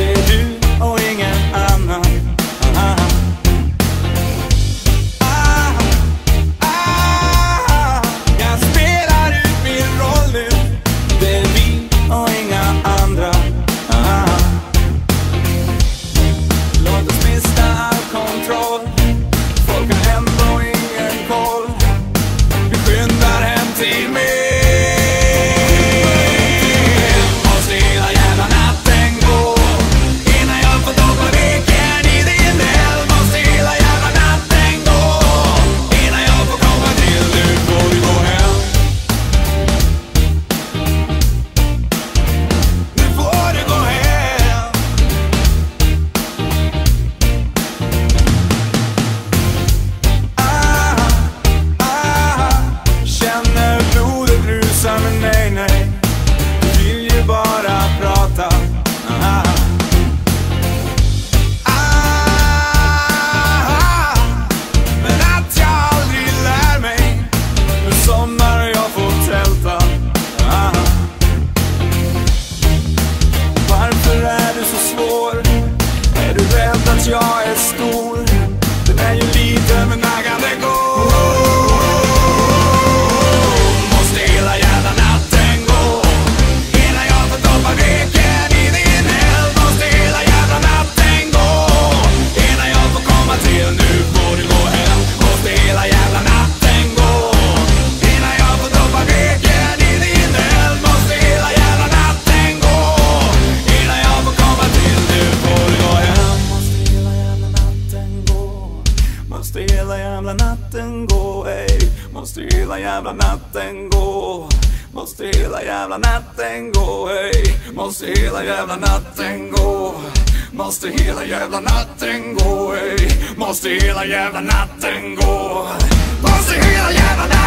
Det är du och ingen annan. Jag spelar ut min roll nu. Det är vi och inga andra. Låt oss mista all kontroll. Folk har ändå ingen koll. Vi skyndar hem till mig. Måste hela jävla natten gå innan jag får doppa veken i din eld. Måste hela jävla natten gå innan jag får komma till. Nu får vi gå hem. Nu får du gå hem. Känner blodet rusa, men nej, nej. Vill ju bara prata. Men att jag aldrig lär mig. Nu sommar jag får tälta. Varför är du så svår? Är du rädd att jag är stor? Den är ju liten men när kan det gå? Måste hela jävla natten gå innan jag får doppa veken i din eld. Måste hela jävla natten gå innan jag får komma till. Nu får du gå hem. Måste hela jävla natten gå innan jag får doppa veken i din eld. Måste hela jävla natten gå innan jag får komma till. Nu får du gå hem. Måste hela jävla natten gå. Måste hela jävla natten gå. Måste hela jävla natten gå. Måste hela jävla natten gå. Måste hela jävla natten gå. Måste hela jävla natten gå. Måste hela jävla natten gå.